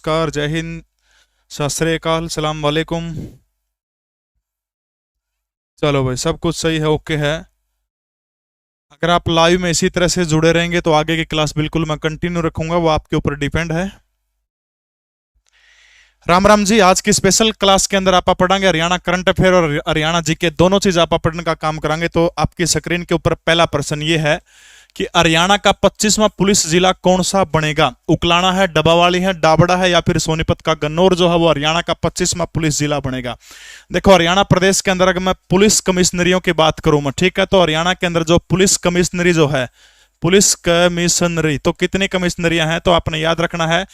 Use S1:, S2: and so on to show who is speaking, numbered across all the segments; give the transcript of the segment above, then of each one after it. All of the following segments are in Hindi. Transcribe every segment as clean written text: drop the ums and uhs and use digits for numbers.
S1: नमस्कार, जय हिंद, सत श्री अकाल, सलाम वालेकुम। चलो भाई, सब कुछ सही है, ओके है। अगर आप लाइव में इसी तरह से जुड़े रहेंगे तो आगे की क्लास बिल्कुल मैं कंटिन्यू रखूंगा, वो आपके ऊपर डिपेंड है। राम राम जी। आज की स्पेशल क्लास के अंदर आप पढ़ेंगे हरियाणा करंट अफेयर और हरियाणा जीके, दोनों चीज आप पढ़ने का काम करांगे। तो आपकी स्क्रीन के ऊपर पहला प्रश्न ये है कि हरियाणा का 25वां पुलिस जिला कौन सा बनेगा? उकलाना है, डबावाली है, डाबड़ा है या फिर सोनीपत का गन्नौर जो है वो हरियाणा का 25वां पुलिस जिला बनेगा। देखो, हरियाणा प्रदेश के अंदर अगर मैं पुलिस कमिश्नरियों की बात करूं मैं, ठीक है, तो हरियाणा के अंदर जो पुलिस कमिश्नरी जो है, पुलिस कमिश्नरी, तो कितनी कमिश्नरियां हैं? तो आपने याद रखना है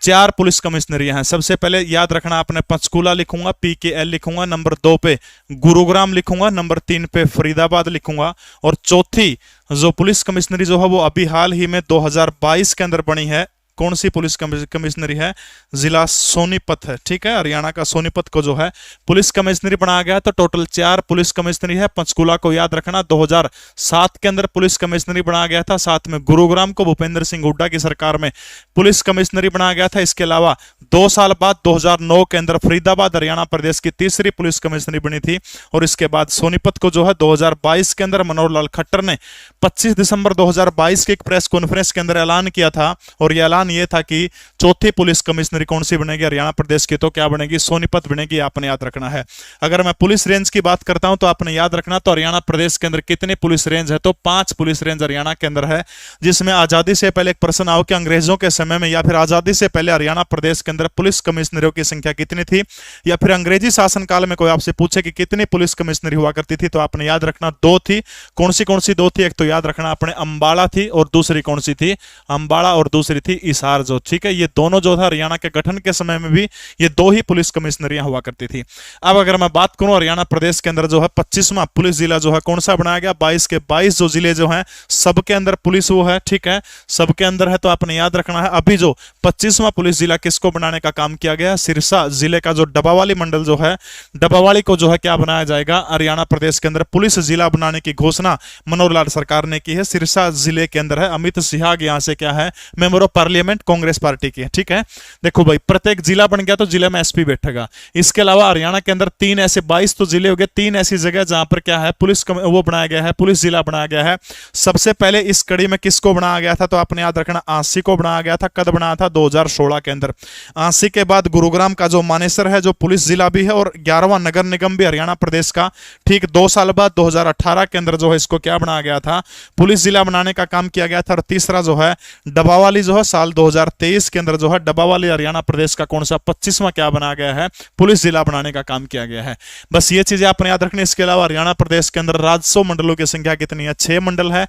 S1: 4 पुलिस कमिश्नरियां हैं। सबसे पहले याद रखना, आपने पंचकूला लिखूंगा, PKL लिखूंगा, नंबर 2 पे गुरुग्राम लिखूंगा, नंबर 3 पे फरीदाबाद लिखूंगा, और चौथी जो पुलिस कमिश्नरी जो है वो अभी हाल ही में 2022 के अंदर बनी है। कौन सी पुलिस कमिश्नरी है? जिला सोनीपत है, ठीक है। हरियाणा का सोनीपत को जो है पुलिस कमिश्नरी बनाया गया। तो टोटल 4 पुलिस कमिश्नरी है। पंचकूला को याद रखना 2007 के अंदर पुलिस कमिश्नरी बनाया गया था। साथ में गुरुग्राम को भूपेंद्र सिंह हुड्डा की सरकार में पुलिस कमिश्नरी बनाया गया था। इसके अलावा 2 साल बाद 2009 के अंदर फरीदाबाद हरियाणा प्रदेश की तीसरी पुलिस कमिश्नरी बनी थी। और इसके बाद सोनीपत को जो है 2022 के अंदर मनोहर लाल खट्टर ने 25 दिसंबर 2022 के एक प्रेस कॉन्फ्रेंस के अंदर ऐलान किया था। और यह ऐलान ये था कि चौथी पुलिस कमिश्नरी कौन सी बनेगी हरियाणा प्रदेश की? तो क्या बनेगी? सोनीपत बनेगी। आपने याद रखना है। अगर मैं पुलिस रेंज की बात करता हूं तो आपने याद रखना, तो हरियाणा प्रदेश के अंदर कितनी पुलिस रेंज है? तो 5 पुलिस रेंज हरियाणा के अंदर है। जिसमें आजादी से पहले एक प्रश्न आओ कि अंग्रेजों के समय में या फिर आजादी से पहले हरियाणा प्रदेश के अंदर पुलिस कमिश्नरियों की संख्या कितनी थी? या फिर अंग्रेजी शासनकाल में कोई आपसे पूछे कि कितनी पुलिस कमिश्नरी हुआ करती थी, तो आपने याद रखना 2 थी। कौन सी 2 थी? एक तो याद रखना आपने अंबाला थी, और दूसरी कौन सी थी? अंबाला, और दूसरी थी हिसार जो, ठीक है। ये दोनों जो था हरियाणा के गठन के समय में भी ये 2 ही पुलिस कमिश्नरियां हुआ करती थी। अब अगर मैं बात करूं हरियाणा प्रदेश के अंदर जो है 25वां पुलिस जिला जो है कौन सा बनाया गया? 22 के 22 जो जिले जो हैं सबके अंदर पुलिस वो है, ठीक है, सबके अंदर है। तो आपने याद रखना है अभी जो 25वां पुलिस जिला किसको बनाने का काम किया गया? सिरसा जिले का जो डबावाली मंडल जो है, डबावाली को जो है क्या बनाया जाएगा? हरियाणा प्रदेश के अंदर पुलिस जिला बनाने की घोषणा मनोहर लाल सरकार ने की है। सिरसा जिले के अंदर है। अमित सिहाग यहां से क्या है? Member of parliament Congress party की है, ठीक है। देखो भाई, प्रत्येक जिला बन गया तो जिले में SP बैठेगा। इसके अलावा हरियाणा के अंदर 3 ऐसे 22 तो जिले हो गए, 3 ऐसी जगह जहां पर क्या है? वो बनाया गया है, पुलिस जिला बनाया गया है। सबसे पहले इस कड़ी में किसको बनाया गया था? तो आपने याद रखना आंसी को बनाया गया था। कद बनाया था? 2016 के अंदर। आंसी के बाद गुरुग्राम का जो मानेसर है जो पुलिस जिला भी है, और 11वां नगर निगम भी हरियाणा प्रदेश का, ठीक 2 साल बाद 2018 के अंदर जो है इसको क्या बनाया गया था? पुलिस जिला बनाने का काम किया गया था। और तीसरा जो है डबावाली जो है साल 2023 के अंदर जो है डबावाली हरियाणा प्रदेश का कौन सा 25वां क्या बनाया गया है? पुलिस जिला बनाने का काम किया गया है। बस ये चीजें आपने याद रखनी। इसके अलावा हरियाणा प्रदेश के अंदर राजस्व मंडलों की संख्या कितनी है? 6 मंडल है।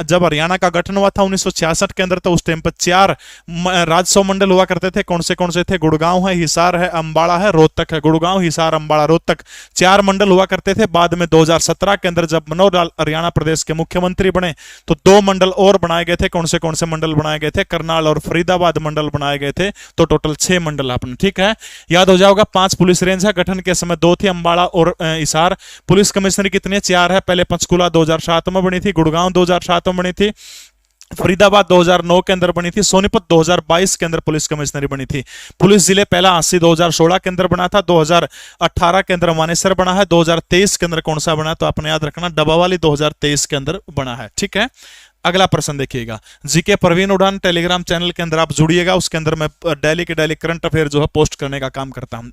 S1: जब हरियाणा का गठन हुआ था 1966 के अंदर, तो उस टाइम पर 4 राजस्व मंडल हुआ करते थे। कौन से थे? गुड़गांव है, हिसार है, अंबाला है, रोहतक है। गुड़गांव, हिसार, अंबाला, रोहतक 4 मंडल हुआ करते थे। बाद में 2017 के अंदर जब मनोहर लाल हरियाणा प्रदेश के मुख्यमंत्री बने तो 2 मंडल और बनाए गए थे। कौन से मंडल बनाए गए थे? करनाल और फरीदाबाद मंडल बनाए गए थे। तो टोटल 6 मंडल आपने, ठीक है, याद हो जाओगा। 5 पुलिस रेंज है। गठन के समय 2 थी, अंबाला और हिसार। पुलिस कमिश्नरी कितनी है? 4 है। पहले पंचकूला 2007 में बनी थी, गुड़गांव 2007 में बनी थी, फरीदाबाद 2009 के अंदर बनी थी, सोनीपत 2022 के अंदर पुलिस कमिश्नरी बनी थी। पुलिस जिले पहला आंसी 2016 के अंदर बना था, 2018 के अंदर मानेसर बना है, 2023 के अंदर कौन सा बना? तो आपने याद रखना डबावाली 2023 के अंदर बना है, ठीक है। अगला प्रश्न देखिएगा, जीके प्रवीण उड़ान टेलीग्राम चैनल के अंदर आप जुड़िएगा। उसके अंदर मैं डेली के डेली करंट अफेयर जो है पोस्ट करने का काम करता हूं।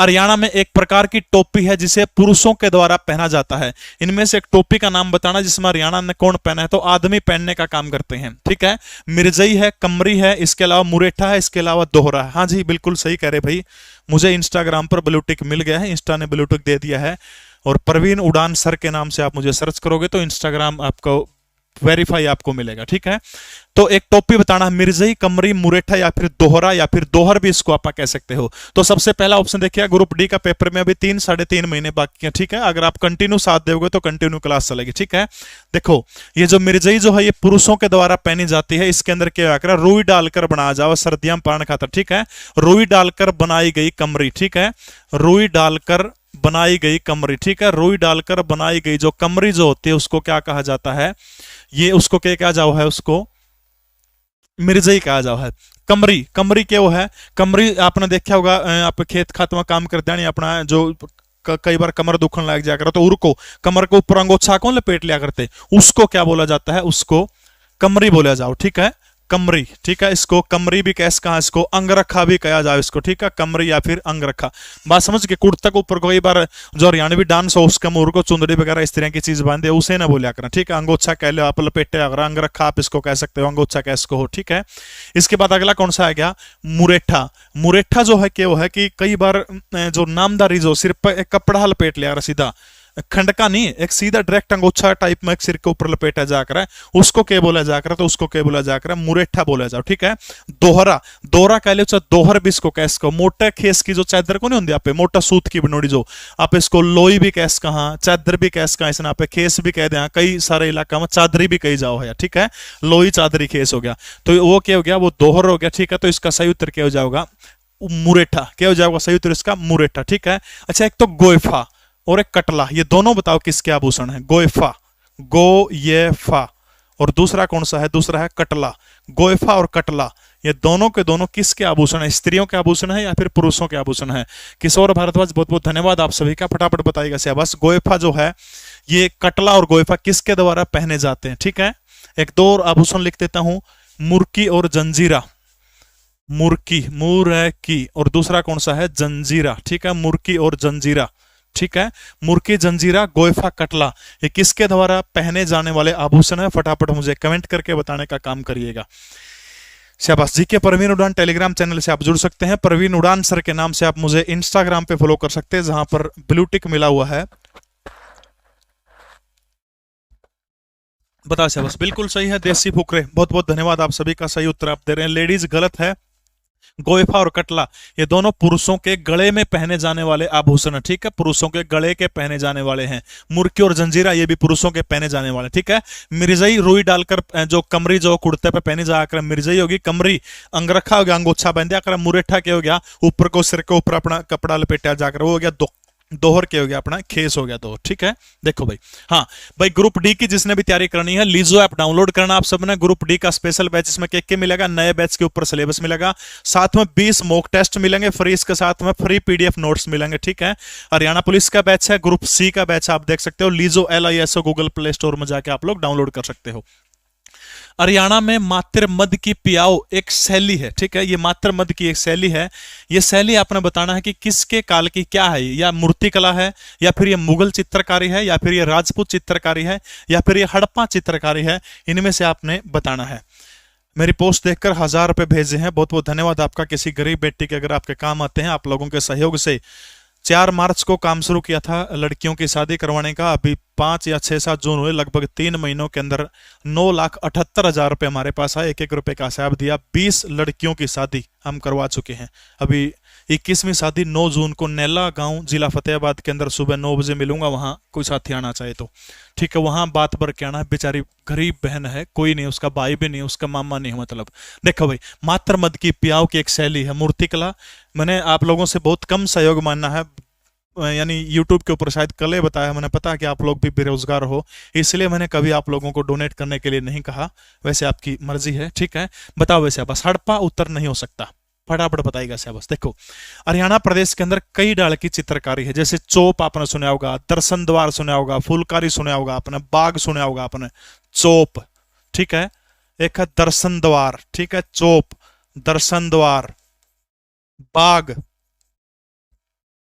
S1: हरियाणा में एक प्रकार की टोपी है जिसे पुरुषों के द्वारा पहना जाता है। इनमें से एक टोपी का नाम बताना जिसमें हरियाणा ने कौन पहना है? तो आदमी पहनने का काम करते हैं, ठीक है। मिर्जई है, कमरी है, इसके अलावा मुरेठा है, इसके अलावा दोहरा है। हाँ जी, बिल्कुल सही कह रहे भाई। मुझे इंस्टाग्राम पर ब्लू टिक मिल गया है, इंस्टा ने ब्लू टिक दे दिया है। और प्रवीण उड़ान सर के नाम से आप मुझे सर्च करोगे तो इंस्टाग्राम आपको वेरीफाई आपको मिलेगा, ठीक है। तो एक टोपी बताना, मिर्जई, कमरी, मुरेठा या फिर दोहरा या फिर दोहर भी इसको आप कह सकते हो। तो सबसे पहला ऑप्शन देखिए, ग्रुप डी का पेपर में अभी 3-3.5 महीने बाकी है, ठीक है। अगर आप कंटिन्यू साथ दोगे तो कंटिन्यू क्लास चलेगी, ठीक है। देखो, ये जो मिर्जई जो है ये पुरुषों के द्वारा पहनी जाती है। इसके अंदर क्या कर रुई डालकर बनाया जाओ, सर्दियां पान खातर, ठीक है। रुई डालकर बनाई गई कमरी, ठीक है। रुई डालकर बनाई गई कमरी, ठीक है। रुई डालकर बनाई गई जो कमरी जो होती है उसको क्या कहा जाता है? ये उसको क्या कहा जाओ है? उसको मिर्जई कहा जाओ है। कमरी, कमरी क्या वो है, कमरी आपने देखा होगा, आप खेत खात में काम करते हैं अपना, जो कई बार कमर दुखन लग जाया करो तो उनको कमर के ऊपर अंगोछा कौन लपेट लिया करते, उसको क्या बोला जाता है, उसको कमरी बोला जाओ, ठीक है, कमरी, ठीक है। इसको कमरी भी कैसे कहा, इसको अंगरखा भी कहा जाए इसको, ठीक है, कमरी या फिर अंगरखा। बात समझ के, कुर्ता के ऊपर कई बार जो हरियाणवी डांस हो उसके मुंह को चुंदड़ी वगैरह इस तरह की चीज बांधे, उसे ना बोलिया करना, ठीक है। अंगोछा कह लो आप, लपेटे अगर अंगरखा आप इसको कह सकते हो, अंगोछा कह इसको हो, ठीक है। इसके बाद अगला कौन सा आ गया, मुरेठा। मुरेठा जो है क्या वो है कि कई बार जो नामदारी जो सिर पर एक कपड़ा लपेट लिया सीधा, खंडका नहीं, एक सीधा डायरेक्ट अंगोछा टाइप में एक सिर के ऊपर लपेटा जाकर है, उसको क्या बोला जाकर, तो उसको क्या बोला जाकर, मुरेठा बोला जाओ, ठीक है। दोहरा, दोहरा कह लो, दोहर भी इसको कैस को, मोटा खेस की जो चादर को नहीं होती आप, मोटा सूत की बनोड़ी जो, आप इसको लोई भी कैस कहा, चादर भी कैस कहा, इसने आप खेस भी कह दिया, कई सारे इलाका में चादरी भी कही जाओ है, ठीक है। लोई चादरी खेस हो गया, तो वो क्या हो गया, वो दोहर हो गया, ठीक है। तो इसका सही उत्तर क्या हो जाएगा, मुरेठा, क्या हो जाएगा सही उत्तर इसका, मुरेठा, ठीक है। अच्छा, एक तो गोयफा और एक कटला, ये दोनों बताओ किसके आभूषण है, गोयफा, गो ये फा, और दूसरा कौन सा है, दूसरा है कटला। गोयफा और कटला ये दोनों के दोनों किसके आभूषण है, स्त्रियों के आभूषण है या फिर पुरुषों के आभूषण है। किशोर भारद्वाज बहुत बहुत धन्यवाद आप सभी का, फटाफट बताइएगा शाबाश। गोयफा जो है ये कटला और गोयफा किसके द्वारा पहने जाते हैं, ठीक है। एक दो और आभूषण लिख देता हूं, मुर्की और जंजीरा, मुर्की, मुरकी, और दूसरा कौन सा है, जंजीरा, ठीक है, मुर्की और जंजीरा, ठीक है। मुर्की, जंजीरा, गोयफा, कटला, ये किसके द्वारा पहने जाने वाले आभूषण है, फटाफट मुझे कमेंट करके बताने का काम करिएगा। शाबाश जी के। प्रवीण उड़ान टेलीग्राम चैनल से आप जुड़ सकते हैं, प्रवीण उड़ान सर के नाम से आप मुझे इंस्टाग्राम पे फॉलो कर सकते हैं, जहां पर ब्लू टिक मिला हुआ है। बता शाबाश, बिल्कुल सही है, देसी फुकरे, बहुत बहुत धन्यवाद आप सभी का, सही उत्तर आप दे रहे हैं। लेडीज गलत है, गोयफा और कटला ये दोनों पुरुषों के गले में पहने जाने वाले आभूषण है, ठीक है, पुरुषों के गले के पहने जाने वाले हैं। मुर्की और जंजीरा ये भी पुरुषों के पहने जाने वाले, ठीक है। मिर्जई रुई डालकर जो कमरी जो कुर्ते पे पहनी जाकर मिर्जई होगी, कमरी अंगरखा हो गया, अंगोछा बांध दिया कर, मुरेठा क्या हो गया, ऊपर को सिर के ऊपर अपना कपड़ा लपेटा जाकर, वो हो गया दोहर के हो गया, अपना खेस हो गया दोहर, ठीक है। देखो भाई, हाँ भाई, ग्रुप डी की जिसने भी तैयारी करनी है, लीजो ऐप डाउनलोड करना आप सबने। ग्रुप डी का स्पेशल बैच, इसमें के मिलेगा, नए बैच के ऊपर सिलेबस मिलेगा, साथ में 20 मॉक टेस्ट मिलेंगे फ्री, इसके साथ में फ्री पीडीएफ नोट्स मिलेंगे, ठीक है। हरियाणा पुलिस का बैच है, ग्रुप सी का बैच आप देख सकते हो, लीजो LISO गूगल प्ले स्टोर में जाके आप लोग डाउनलोड कर सकते हो। हरियाणा में मात्र मद की पियाओ एक शैली है, ठीक है, ये मात्र मद की एक शैली है। ये शैली आपने बताना है कि किसके काल की क्या है, या मूर्ति कला है, या फिर ये मुगल चित्रकारी है, या फिर ये राजपूत चित्रकारी है, या फिर ये हड़प्पा चित्रकारी है, इनमें से आपने बताना है। मेरी पोस्ट देखकर 1000 रुपए भेजे हैं, बहुत बहुत धन्यवाद आपका। किसी गरीब बेटी के अगर आपके काम आते हैं, आप लोगों के सहयोग से 4 मार्च को काम शुरू किया था लड़कियों की शादी करवाने का, अभी 5 या 6-7 जून हुए, लगभग 3 महीनों के अंदर 9,78,000 रुपये हमारे पास आए, 1-1 रुपये का हिसाब दिया, 20 लड़कियों की शादी हम करवा चुके हैं। अभी 21वीं शादी 9 जून को नेला गांव जिला फतेहाबाद के अंदर सुबह 9 बजे मिलूंगा, वहां कोई साथी आना चाहे तो, ठीक है। वहां बात भर के आना है, बेचारी गरीब बहन है, कोई नहीं, उसका भाई भी नहीं, उसका मामा नहीं, मतलब देखो भाई, मात्र मद की पियाओ की एक शैली है, मूर्ति कला। मैंने आप लोगों से बहुत कम सहयोग मानना है, यानी YouTube के ऊपर शायद कल ही बताया, मैंने पता कि आप लोग भी बेरोजगार हो, इसलिए मैंने कभी आप लोगों को डोनेट करने के लिए नहीं कहा, वैसे आपकी मर्जी है, ठीक है। बताओ वैसे बस हड़प्पा उत्तर नहीं हो सकता, फटाफट बताइएगा शाबाश। देखो, हरियाणा प्रदेश के अंदर कई डाल की चित्रकारी है, जैसे चोप आपने सुना होगा, दर्शन द्वार सुना होगा, फुलकारी सुना होगा आपने, बाग सुना होगा आपने, चोप, ठीक है, एक है दर्शन द्वार, ठीक है, चोप, दर्शन द्वार, बाग,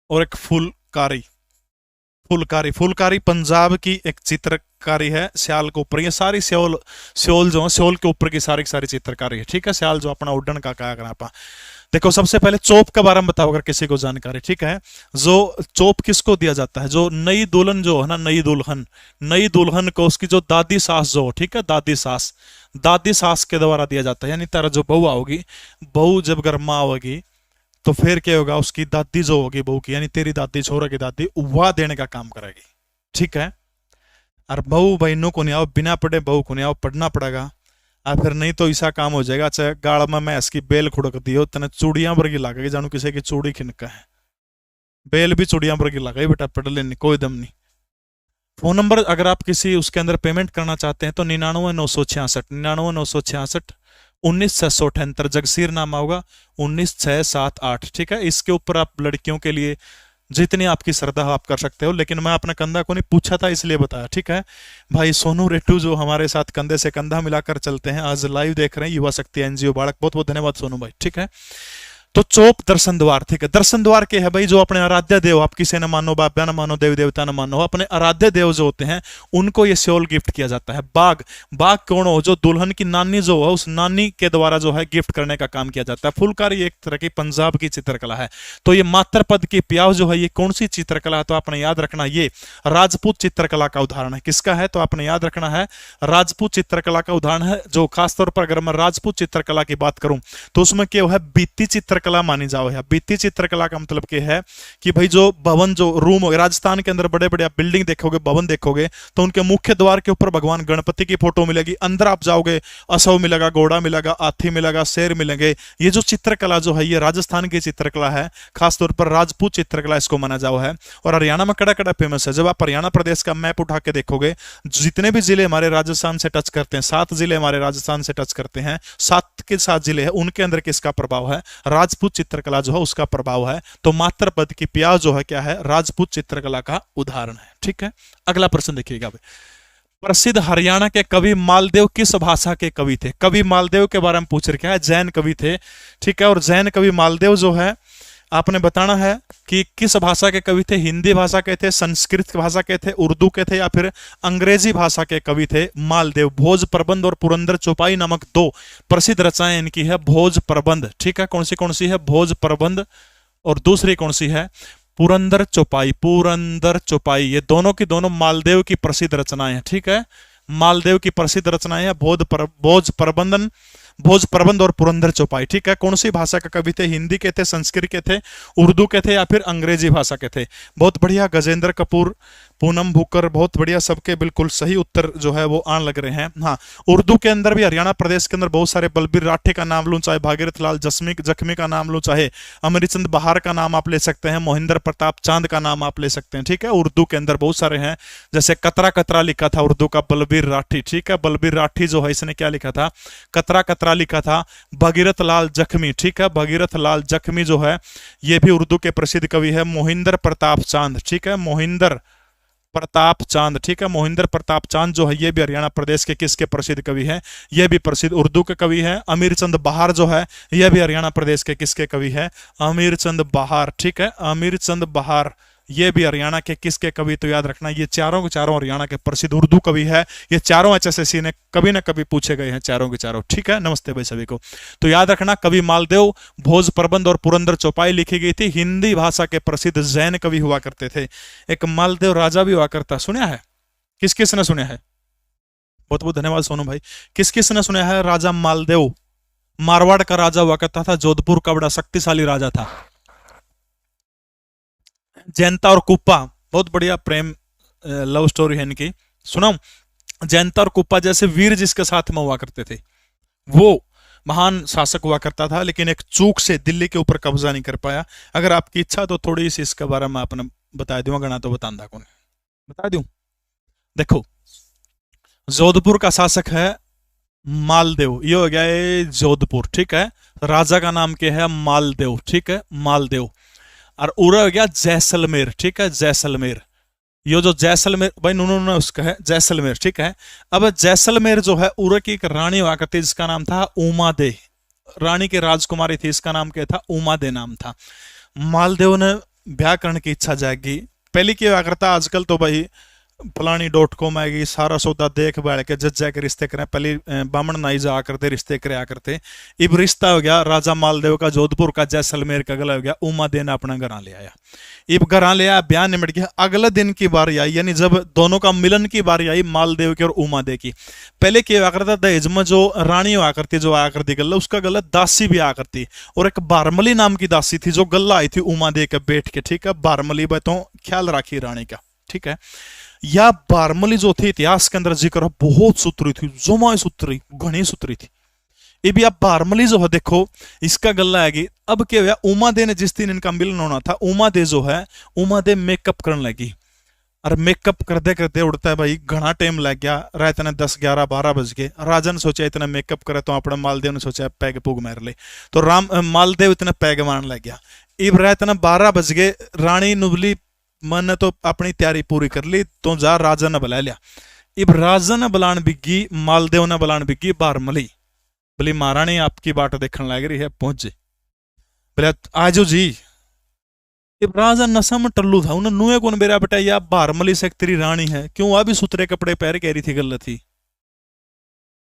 S1: और एक फुलकारी। फुलकारी, फुलकारी पंजाब की एक चित्रकारी है, स्याल के ऊपर, ये सारी स्योल जो है, स्योल के ऊपर की सारी चित्रकारी है, ठीक है। स्याल जो अपना उड्डन का क्या करना आपा। देखो, सबसे पहले चोप के बारे में बताओ अगर किसी को जानकारी, ठीक है। जो चोप किसको दिया जाता है, जो नई दुल्हन जो है ना, नई दुल्हन को उसकी जो दादी सास जो, ठीक है, दादी सास के द्वारा दिया जाता है, यानी तेरा जो बहू आओगी, बहू जब घर माँ होगी तो फिर क्या होगा, उसकी दादी जो होगी बहू की, यानी तेरी दादी, छोरा की दादी, वह देने का काम करेगी, ठीक है। और बहू बहनों को नहीं आओ, बिना पढ़े बहू को नहीं आओ, पढ़ना पड़ेगा, और फिर नहीं तो ऐसा काम हो जाएगा, चाहे गाड़ में मैं इसकी बेल खुड़क दी हो, तने चूड़ियां वर्गी लागेगी, जानू किसी की चूड़ी खिनका है, बेल भी चूड़ियां वर्गी लगाई, बेटा पढ़ लेनी, कोई दम नहीं। फोन नंबर अगर आप किसी उसके अंदर पेमेंट करना चाहते हैं तो 99 966 99 966 1978 जगसीर नामा होगा 19678, ठीक है। इसके ऊपर आप लड़कियों के लिए जितनी आपकी श्रद्धा हो आप कर सकते हो, लेकिन मैं अपने कंधा को नहीं पूछा था इसलिए बताया, ठीक है। भाई सोनू रेड्डू जो हमारे साथ कंधे से कंधा मिलाकर चलते हैं, आज लाइव देख रहे हैं युवा शक्ति एनजीओ बाड़क, बहुत बहुत धन्यवाद सोनू भाई, ठीक है। तो चौक दर्शन द्वार, ठीक है। दर्शन द्वार के है भाई जो अपने आराध्य देव, आप किसे न मानो, बाप्या न मानो, देवी देवता न मानो, अपने आराध्य देव जो होते हैं उनको ये शॉल गिफ्ट किया जाता है। बाग, बाग कौन हो, जो दुल्हन की नानी जो है उस नानी के द्वारा जो है गिफ्ट करने का काम किया जाता है। फुलकारी एक तरह की पंजाब की चित्रकला है। तो ये मातर पद की प्याव जो है ये कौन सी चित्रकला है, तो आपने याद रखना ये राजपूत चित्रकला का उदाहरण है। किसका है, तो आपने याद रखना है राजपूत चित्रकला का उदाहरण है। जो खासतौर पर अगर मैं राजपूत चित्रकला की बात करूं तो उसमें क्या है, बीती चित्रकला मानी जाओ है। बीती चित्रकला का मतलब क्या है कि भाई जो भवन, जो रूम हो, राजस्थान के अंदर बड़े बड़े आप बिल्डिंग देखोगे, भवन देखोगे तो उनके मुख्य द्वार के ऊपर भगवान गणपति की फोटो मिलेगी। अंदर आप जाओगे असव मिलेगा, घोड़ा मिलेगा, हाथी मिलेगा, शेर मिलेंगे। ये जो चित्रकला जो है ये राजस्थान की चित्रकला है, खासतौर पर राजपूत चित्रकला इसको माना जाओ है। और हरियाणा में कड़ा कड़ा फेमस है। जब आप हरियाणा प्रदेश का मैप उठा के देखोगे, जितने भी जिले हमारे राजस्थान से टच करते हैं, 7 जिले हमारे राजस्थान से टच करते हैं, 7 के 7 जिले हैं, उनके अंदर किसका प्रभाव है, राजपूत चित्रकला जो है उसका प्रभाव है। तो मात्र पद की प्याज जो है क्या है, राजपूत चित्रकला का उदाहरण है, ठीक है। अगला प्रश्न देखिएगा भाई, प्रसिद्ध हरियाणा के कवि मालदेव किस भाषा के कवि थे। कवि मालदेव के बारे में पूछ रखा है, जैन कवि थे, ठीक है। और जैन कवि मालदेव जो है आपने बताना है कि किस भाषा के कवि थे। हिंदी भाषा के थे, संस्कृत भाषा के थे, उर्दू के थे या फिर अंग्रेजी भाषा के कवि थे मालदेव। भोज प्रबंध और पुरंदर चौपाई नामक 2 प्रसिद्ध रचनाएं इनकी है। भोज प्रबंध, ठीक है, कौन सी है, भोज प्रबंध, और दूसरी कौन सी है, पुरंदर चौपाई। पुरंदर चौपाई, ये दोनों की दोनों मालदेव की प्रसिद्ध रचनाएं हैं, ठीक है। मालदेव की प्रसिद्ध रचनाएं हैं भोज प्रबंध और पुरंदर चौपाई, ठीक है। कौन सी भाषा के कवि थे, हिंदी के थे, संस्कृत के थे, उर्दू के थे या फिर अंग्रेजी भाषा के थे। बहुत बढ़िया, गजेंद्र कपूर, पूनम भूकर, बहुत बढ़िया, सबके बिल्कुल सही उत्तर जो है वो आने लग रहे हैं। हाँ, उर्दू के अंदर भी हरियाणा प्रदेश के अंदर बहुत सारे, बलबीर राठे का नाम लूं, चाहे भागीरथ लाल जख्मी का नाम लूं, चाहे अमरीचंद बहार का नाम आप ले सकते हैं, मोहिंदर प्रताप चांद का नाम आप ले सकते हैं, ठीक है। उर्दू के अंदर बहुत सारे हैं, जैसे कतरा कतरा लिखा था उर्दू का बलबीर राठी, ठीक है। बलबीर राठी जो है इसने क्या लिखा था, कतरा कतरा लिखा था। भगीरथ लाल जख्मी, ठीक है, भगीरथ लाल जख्मी जो है ये भी उर्दू के प्रसिद्ध कवि है। मोहिंदर प्रताप चांद, ठीक है, मोहिंदर प्रताप चांद, ठीक है। मोहिंदर प्रताप चांद जो है ये भी हरियाणा प्रदेश के किसके प्रसिद्ध कवि हैं, ये भी प्रसिद्ध उर्दू के कवि हैं। अमीर चंद बहार जो है ये भी हरियाणा प्रदेश के किसके कवि है, अमीर चंद बहार, ठीक है। अमीर चंद बहार ये भी हरियाणा के किसके कवि, तो याद रखना ये चारों के चारों हरियाणा के प्रसिद्ध उर्दू कवि है। ये चारों एचएसएससी ने कभी ना कभी पूछे गए हैं, चारों के चारों, ठीक है। नमस्ते भाई सभी को। तो याद रखना कवि मालदेव, भोज प्रबंध और पुरंदर चौपाई लिखी गई थी। हिंदी भाषा के प्रसिद्ध जैन कवि हुआ करते थे। एक मालदेव राजा भी हुआ करता, सुना है, किस किस ने सुना है, बहुत बहुत धन्यवाद सोनू भाई। किस किस ने सुना है राजा मालदेव, मारवाड़ का राजा हुआ करता था, जोधपुर का बड़ा शक्तिशाली राजा था। जयंता और कुप्पा, बहुत बढ़िया प्रेम लव स्टोरी है इनकी, सुनो। जयंता और कुप्पा जैसे वीर जिसके साथ में हुआ करते थे, वो महान शासक हुआ करता था, लेकिन एक चूक से दिल्ली के ऊपर कब्जा नहीं कर पाया। अगर आपकी इच्छा तो थोड़ी सी इसके बारे में आपने बता दूंगा, गणा तो बतांदा कौन बता दूं। देखो, जोधपुर का शासक है मालदेव, ये हो गया जोधपुर, ठीक है। राजा का नाम क्या है, मालदेव, ठीक है, मालदेव। और उरा हो गया जैसलमेर, ठीक है, जैसलमेर। ये जो जैसलमेर भाई नुनू उसका है जैसलमेर, ठीक है। अब जैसलमेर जो है उरा की एक रानी हुआ करती जिसका नाम था उमा दे, रानी की राजकुमारी थी, इसका नाम क्या था, उमा दे नाम था। मालदेव ने ब्याह करने की इच्छा जागी। पहले क्या करता, आजकल तो भाई फलानी.com आएगी, सारा सौदा देख बैठ के जज के रिश्ते करें, पहले बामण नाई जा करते रिश्ते करे करते। इब रिश्ता हो गया राजा मालदेव का जोधपुर का जैसलमेर का गला हो गया, उमा दे ने अपना घर ले आया। इब घर ले आया, ब्याह निमट गया। अगले दिन की बारी आई, यानी जब दोनों का मिलन की बारी आई मालदेव की और उमा दे की। पहले क्या हुआ करता, दहेज में जो रानी हुआ करती, जो आया करती गला, उसका गला दासी भी आया करती, और एक बारमली नाम की दासी थी जो गला आई थी उमा दे के बैठ के, ठीक है। बारमली तो ख्याल राखी रानी का, ठीक है। या बारमली जो थी इतिहास के अंदर जिक्र बहुत सुतरी थी, जोमा सुतरी, घनी सुतरी थी। ये भी आप बारमली जो है देखो, इसका गल्ला आएगी। अब क्या हुआ, उमा दे ने जिस दिन इनका मिलन होना था, उमा दे जो है, उमा दे मेकअप करने लगी। और मेकअप करते करते उड़ता है भाई, घना टाइम लग गया, रात ने 10 11 12 बज गए। राजा ने सोचा इतना मेकअप करे तो अपने मालदेव ने सोचा पैग पुग मार ले, तो राम मालदेव इतना पैग मारने लग गया। इब रात ने 12 बज गए, रानी नुबली मन ने तो अपनी तैयारी पूरी कर ली, तो जा राजा ने बुला लिया। इब राजा ने बुलान बिगी, मालदेव ने बुलान बिगी बारमली, बोली महारानी आपकी बाट देखने लग रही है, पहुंचे। बोले आजो जी। इब राजा नशा में टल्लू था, उन्हें नुए कौन बेरा बेटा, या बारमली से तेरी रानी है, क्यों अभी सुतरे कपड़े पहन कह रही थी गल थी।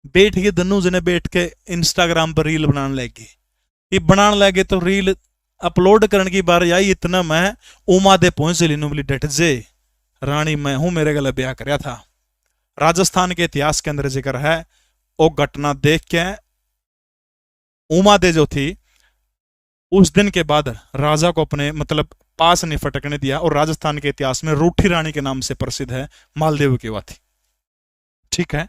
S1: बैठ के दन्नू जने बैठ के इंस्टाग्राम पर रील बनाने लगे। ये बनाने लगे तो रील अपलोड करने की बार आई, इतना मैं उमा दे पहुंच चली, नु बोली डट जे रानी मैं हूं, मेरे गले ब्याह करया था। राजस्थान के इतिहास के अंदर जिक्र है, वो घटना देख के उमा दे जो थी, उस दिन के बाद राजा को अपने मतलब पास नहीं फटकने दिया, और राजस्थान के इतिहास में रूठी रानी के नाम से प्रसिद्ध है मालदेव की वाथी, ठीक है।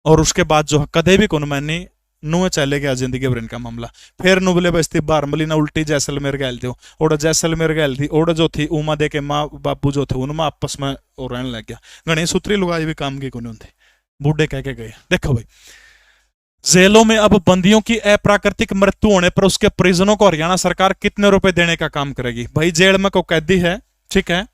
S1: और उसके बाद जो कदे भी कौन मैंने नुए चले गया जिंदगी भर इनका मामला। फिर नुबले बस्ती बारमली ना उल्टी जैसलमेर गैल थी, और जैसलमेर गैल थी, और जो थी उमा दे के माँ बापू जो थे उनमें आपस में और रहने लग गया। गणेश सूत्री लुगाई भी काम की कौन थे, बूढ़े कह के गए। देखो भाई, जेलों में अब बंदियों की अप्राकृतिक मृत्यु होने पर उसके परिजनों को हरियाणा सरकार कितने रुपए देने का काम करेगी। भाई जेल में को कैदी है, ठीक है,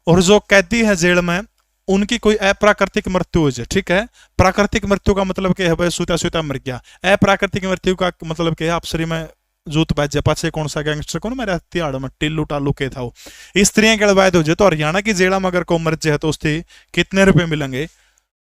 S1: और जो कैदी है जेल में, उनकी कोई अप्राकृतिक मृत्यु हो जाए, ठीक है। प्राकृतिक मृत्यु का मतलब क्या है भाई, सूता सूता मर गया। अप्राकृतिक मृत्यु का मतलब क्या है, आप शरीर में जूत बाजे पाछे कौन सा गैंगस्टर कौन मेरे तिहाड़ में टिल्लू टालू के था वो, स्त्रियां के हो जाए तो हरियाणा की जेड़ा में अगर को मर जाए तो उसकी कितने रुपए मिलेंगे,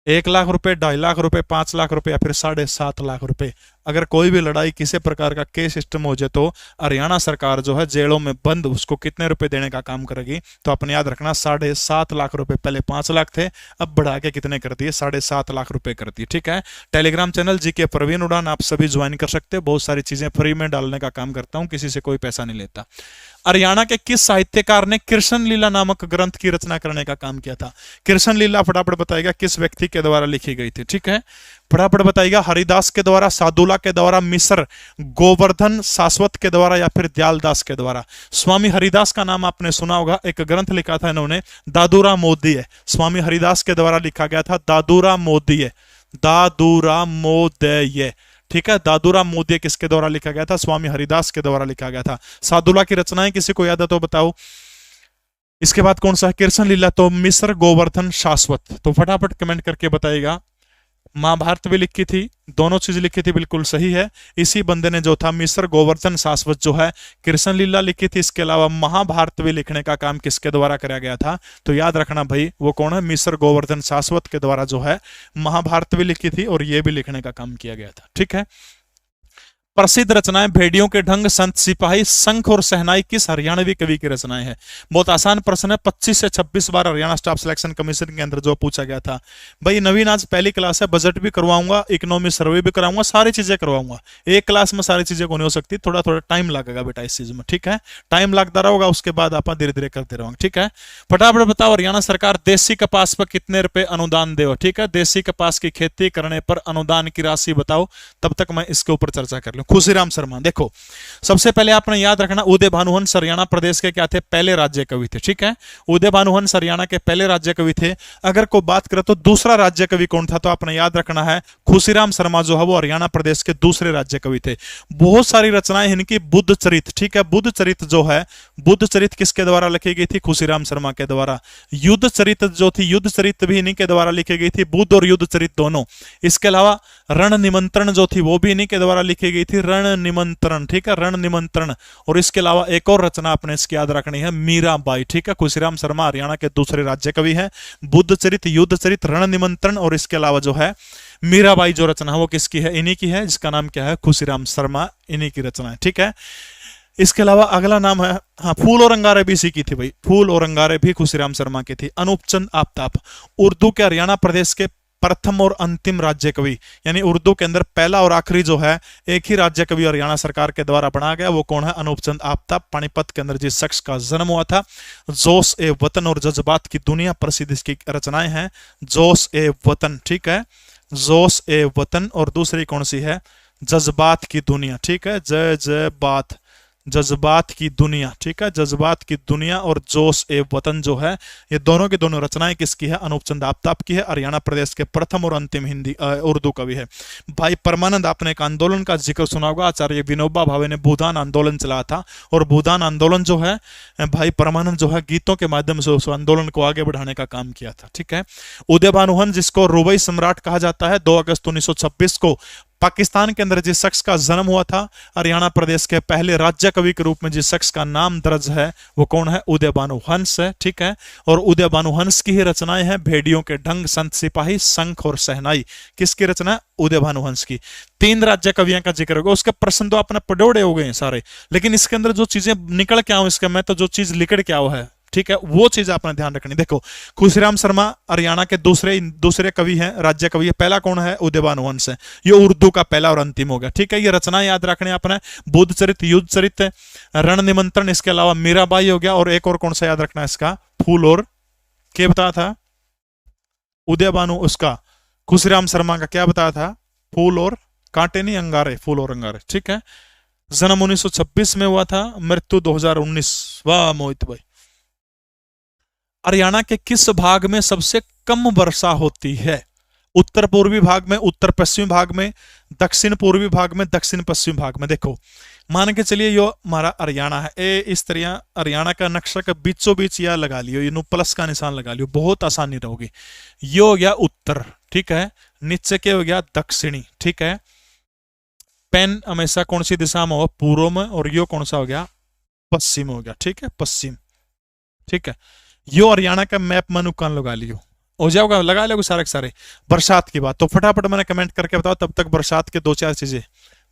S1: 1 लाख रुपए, 2.5 लाख रुपए, 5 लाख रुपए, या फिर 7.5 लाख रुपए। अगर कोई भी लड़ाई किसी प्रकार का केस सिस्टम हो जाए तो हरियाणा सरकार जो है जेलों में बंद उसको कितने रुपए देने का काम करेगी, तो अपने याद रखना 7.5 लाख रुपए। पहले 5 लाख थे, अब बढ़ा के कितने कर दिए, 7.5 लाख रुपए कर दिए, ठीक है। टेलीग्राम चैनल जीके प्रवीण उड़ान आप सभी ज्वाइन कर सकते हैं, बहुत सारी चीजें फ्री में डालने का काम करता हूं, किसी से कोई पैसा नहीं लेता। हरियाणा के किस साहित्यकार ने कृष्ण लीला नामक ग्रंथ की रचना करने का काम किया था। कृष्ण लीला फटाफट बताएगा किस व्यक्ति के द्वारा लिखी गई थी, ठीक है, फटाफट बताएगा। हरिदास के द्वारा, सादुला के द्वारा, मिस्र गोवर्धन शाश्वत के द्वारा, या फिर दयालदास के द्वारा। स्वामी हरिदास का नाम आपने सुना होगा, एक ग्रंथ लिखा था इन्होंने, दादूरा मोदीय। स्वामी हरिदास के द्वारा लिखा गया था दादूरा मोदीय, दादूरा मोदय, ठीक है। दादूराम मोदी किसके द्वारा लिखा गया था, स्वामी हरिदास के द्वारा लिखा गया था। सादुला की रचनाएं किसी को याद है तो बताओ। इसके बाद कौन सा है, कृष्ण लीला तो मिस्र गोवर्धन शाश्वत, तो फटाफट कमेंट करके बताइएगा। महाभारत भी लिखी थी, दोनों चीज लिखी थी, बिल्कुल सही है। इसी बंदे ने जो था मिस्र गोवर्धन शाश्वत जो है कृष्ण लीला लिखी थी। इसके अलावा महाभारत भी लिखने का काम किसके द्वारा कराया गया था, तो याद रखना भाई वो कौन है, मिस्र गोवर्धन शाश्वत के द्वारा जो है महाभारत भी लिखी थी और ये भी लिखने का काम किया गया था, ठीक है। प्रसिद्ध रचनाएं भेड़ियों के ढंग, संत सिपाही, शंख और सहनाई किस हरियाणवी कवि की रचनाएं हैं। बहुत आसान प्रश्न है, 25 से 26 बार हरियाणा स्टाफ सिलेक्शन कमीशन के अंदर जो पूछा गया था। भाई नवीन आज पहली क्लास है, बजट भी करवाऊंगा, इकोनॉमी सर्वे भी कराऊंगा, सारी चीजें करवाऊंगा। एक क्लास में सारी चीजें को नहीं हो सकती, थोड़ा थोड़ा टाइम लगेगा बेटा इस चीज में, ठीक है। टाइम लगता रहेगा, उसके बाद आप धीरे धीरे करते रहोगे, ठीक है। फटाफट बताओ हरियाणा सरकार देसी कपास पर कितने रुपए अनुदान दे, ठीक है। देसी कपास की खेती करने पर अनुदान की राशि बताओ, तब तक मैं इसके ऊपर चर्चा कर लूं। खुशीराम शर्मा, देखो सबसे पहले आपने याद रखना उदय भानुवंश हरियाणा प्रदेश के क्या थे, पहले राज्य कवि थे, ठीक है। उदय भानुवंश हरियाणा के पहले राज्य कवि थे। अगर को बात करें तो दूसरा राज्य कवि कौन था, तो आपने याद रखना है खुशीराम शर्मा जो है वो हरियाणा प्रदेश के दूसरे राज्य कवि थे। बहुत सारी रचनाएं इनकी, बुद्ध चरित, ठीक है। बुद्ध चरित जो है, बुद्ध चरित किसके द्वारा लिखी गई थी, खुशीराम शर्मा के द्वारा। युद्ध चरित जो थी, युद्ध चरित भी इन्हीं के द्वारा लिखी गई थी, बुद्ध और युद्ध चरित दोनों। इसके अलावा रण निमंत्रण जो थी वो भी इन्हीं के द्वारा लिखी गई थी, रण निमंत्रण, ठीक है, रण निमंत्रण। और इसके अलावा एक और रचना आपने इसकी याद रखनी है, मीराबाई, ठीक है। खुशीराम शर्मा हरियाणा के दूसरे राज्य कवि हैं। बुद्ध चरित, युद्ध चरित, रण निमंत्रण और इसके अलावा जो है मीराबाई जो रचना है वो किसकी है, इन्हीं की है, जिसका नाम क्या है, खुशीराम शर्मा, इन्हीं की रचना है, ठीक है। इसके अलावा अगला नाम है, हाँ, फूल और अंगारे भी इसी की थी भाई, फूल और अंगारे भी खुशीराम शर्मा की थी। अनूपचंद आफ्ताब, उर्दू के हरियाणा प्रदेश के प्रथम और अंतिम राज्य कवि, यानी उर्दू के अंदर पहला और आखिरी जो है एक ही राज्य कवि हरियाणा सरकार के द्वारा बनाया गया, वो कौन है, अनूपचंद आफ्ताब। पानीपत के अंदर जिस शख्स का जन्म हुआ था। जोश ए वतन और जज्बात की दुनिया प्रसिद्ध इसकी रचनाएं हैं, जोश ए वतन, ठीक है, जोश ए वतन। और दूसरी कौन सी है, जज्बात की दुनिया, ठीक है, जय जय बात, जज्बात की दुनिया, ठीक है, जज्बात की दुनिया और जोश ए वतन जो है, ये दोनों की दोनों रचनाएं किसकी है? अनूप चंद आफ्ताब की है। हरियाणा प्रदेश के प्रथम और अंतिम हिंदी उर्दू कवि है। भाई परमानंद, आपने एक आंदोलन का जिक्र सुना होगा, आचार्य विनोबा भावे ने भूदान आंदोलन चलाया था, और भूदान आंदोलन जो है भाई परमानंद जो है गीतों के माध्यम से उस आंदोलन को आगे बढ़ाने का काम किया था, ठीक है। उदय भानु हंस, जिसको रुबई सम्राट कहा जाता है, 2 अगस्त 1926 को पाकिस्तान के अंदर जिस शख्स का जन्म हुआ था, हरियाणा प्रदेश के पहले राज्य कवि के रूप में जिस शख्स का नाम दर्ज है, वो कौन है? उदय भानु हंस है, ठीक है। और उदय भानु हंस की ही रचनाएं हैं भेड़ियों के ढंग, संत सिपाही, शंख और सहनाई। किसकी रचना है? उदय भानु हंस की। 3 राज्य कवियों का जिक्र होगा। उसके प्रश्न तो आपने पढ़ोड़े हो गए हैं सारे, लेकिन इसके अंदर जो चीजें निकल के आओ, इसके मैं तो जो चीज लिकड़ के आओ है, ठीक है, वो चीज आपने ध्यान रखनी। देखो, खुशीराम शर्मा हरियाणा के दूसरे कवि हैं, राज्य कवि है। पहला कौन है? उदय भानु हंस है। ये उर्दू का पहला और अंतिम हो गया, ठीक है। ये रचना याद रखने आपने, बुद्ध चरित, युद्ध चरित, रण निमंत्रण, इसके अलावा मीराबाई हो गया, और एक और कौन सा याद रखना है इसका? फूल और, क्या बताया था उदय भानु, उसका खुशीराम शर्मा का क्या बताया था? फूल और कांटे, नहीं अंगारे, फूल और अंगारे, ठीक है। जन्म 1926 में हुआ था, मृत्यु 2019। वाह मोहित भाई। हरियाणा के किस भाग में सबसे कम वर्षा होती है? उत्तर पूर्वी भाग में, उत्तर पश्चिमी भाग में, दक्षिण पूर्वी भाग में, दक्षिण पश्चिमी भाग में। देखो, मान के चलिए यो हमारा हरियाणा है, ए इस तरह हरियाणा का नक्शा का बीचों बीच यह लगा लियो, ये प्लस का निशान लगा लियो, बहुत आसानी रहोगी। यो हो गया उत्तर, ठीक है, नीचे के हो गया दक्षिणी, ठीक है। पेन हमेशा कौन सी दिशा में हो? पूर्व में, और यो कौन सा हो गया? पश्चिम हो गया, ठीक है, पश्चिम, ठीक है। यो हरियाणा का मैप मनु कान लगा लियो, हो जाओगा, लगा लोगे सारे के सारे। बरसात की बात तो फटाफट मैंने कमेंट करके बताओ, तब तक बरसात के 2-4 चीजें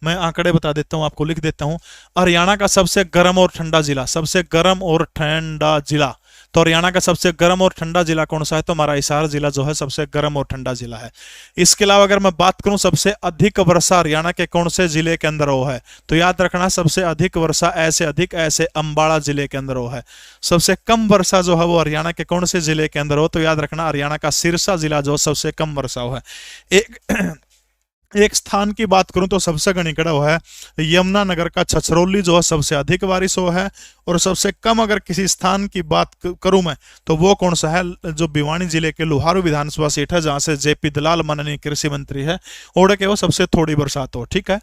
S1: मैं आंकड़े बता देता हूं, आपको लिख देता हूं। हरियाणा का सबसे गर्म और ठंडा जिला, सबसे गर्म और ठंडा जिला, तो हरियाणा का सबसे गर्म और ठंडा जिला कौन सा है? तो हमारा हिसार जिला जो है सबसे गर्म और ठंडा जिला है। इसके अलावा अगर मैं बात करूं सबसे अधिक वर्षा हरियाणा के कौन से जिले के अंदर हो है, तो याद रखना सबसे अधिक वर्षा ऐसे अंबाला जिले के अंदर हो है। सबसे कम वर्षा जो है वो हरियाणा के कौन से जिले के अंदर हो, तो याद रखना हरियाणा का सिरसा जिला जो सबसे कम वर्षा हो है। एक स्थान की बात करूं तो सबसे गणिकड़ा हुआ है यमुनानगर का छछरौली जो है सबसे अधिक बारिश हुआ है, और सबसे कम अगर किसी स्थान की बात करूं मैं तो वो कौन सा है? जो भिवानी जिले के लोहारू विधानसभा सीट है, जहां से जेपी दलाल माननीय कृषि मंत्री है, ओढ़ के वो सबसे थोड़ी बरसात हो, ठीक है।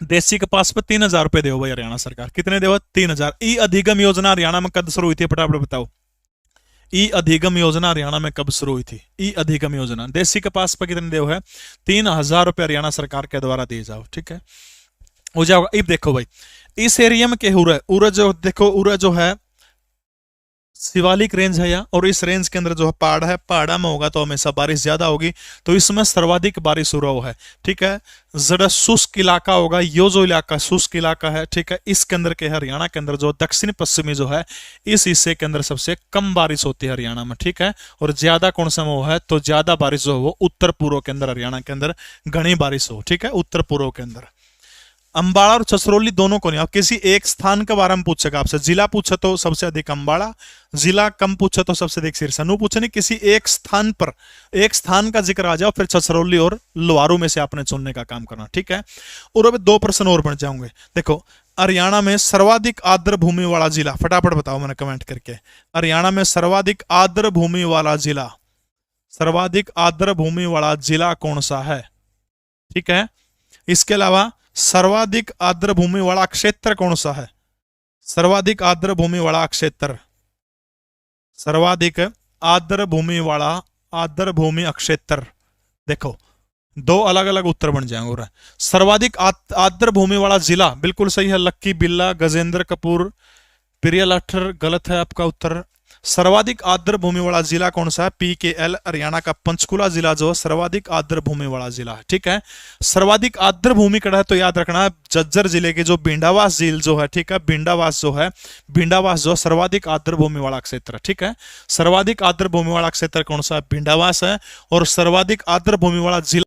S1: देसी कपास पे 3,000 रुपए दे भाई हरियाणा सरकार, कितने दे? 3,000। ई अधिगम योजना हरियाणा में कब शुरू हुई थी? फटाफट बताओ। ई अधिगम योजना हरियाणा में कब शुरू हुई थी? ई अधिगम योजना देसी कपास पर कितने देव है? 3,000 रुपए हरियाणा सरकार के द्वारा दिए जाओ, ठीक है, हो जाओगा। अब देखो भाई, इस एरिया में क्या हो रहा है? उरा जो देखो, उरा जो है शिवालिक रेंज है या, और इस रेंज के अंदर जो है पहाड़ है, पहाड़ा में होगा तो हमेशा बारिश ज्यादा होगी, तो इसमें सर्वाधिक बारिश हो रहा है, ठीक है। जरा शुष्क इलाका होगा, यो जो इलाका शुष्क इलाका है, ठीक है, इसके अंदर के हरियाणा के अंदर जो दक्षिण पश्चिमी जो है इस हिस्से के अंदर सबसे कम बारिश होती है हरियाणा में, ठीक है। और ज्यादा कौन सा में है? तो ज्यादा बारिश जो है वो उत्तर पूर्व के अंदर, हरियाणा के अंदर घनी बारिश हो, ठीक है, उत्तर पूर्व के अंदर। अंबाला और छछरौली दोनों को नहीं, अब किसी एक स्थान के बारे में पूछेगा आपसे, जिला पूछे तो सबसे अधिक अंबाला, जिला कम पूछे तो सबसे अधिक सिरसा, नु पूछे नहीं, किसी एक स्थान पर, एक स्थान का जिक्र आ जाओ, फिर छछरौली और लोहारू में से आपने चुनने का काम करना, ठीक है। और अब 2 प्रश्न और बन जाओगे। देखो, हरियाणा में सर्वाधिक आर्द्र भूमि वाला जिला, फटाफट बताओ मैंने कमेंट करके। हरियाणा में सर्वाधिक आर्द्र भूमि वाला जिला, सर्वाधिक आर्द्र भूमि वाला जिला कौन सा है, ठीक है। इसके अलावा सर्वाधिक आर्द्र भूमि वाला क्षेत्र कौन सा है? सर्वाधिक आर्द्र भूमि वाला क्षेत्र, सर्वाधिक आर्द्र भूमि वाला आर्द्र भूमि क्षेत्र, देखो 2 अलग अलग उत्तर बन जाएंगे। सर्वाधिक आर्द्र भूमि वाला जिला बिल्कुल सही है, लक्की बिल्ला, गजेंद्र कपूर, प्रिय लाठर, गलत है आपका उत्तर। सर्वाधिक आर्द्र भूमि वाला जिला कौन सा है? PKL, हरियाणा का पंचकुला जिला जो सर्वाधिक आर्द्र भूमि वाला जिला है, ठीक है। सर्वाधिक आर्द्र भूमि कड़ा है तो याद रखना है झज्जर जिले के जो बिंडावास झील जो है, ठीक है, बिंडावास जो है, बिंडावास जो सर्वाधिक आर्द्र भूमि वाला क्षेत्र, ठीक है। सर्वाधिक आर्द्र भूमि वाला क्षेत्र कौन सा है? बिंडावास है। और सर्वाधिक आर्द्र भूमि वाला जिला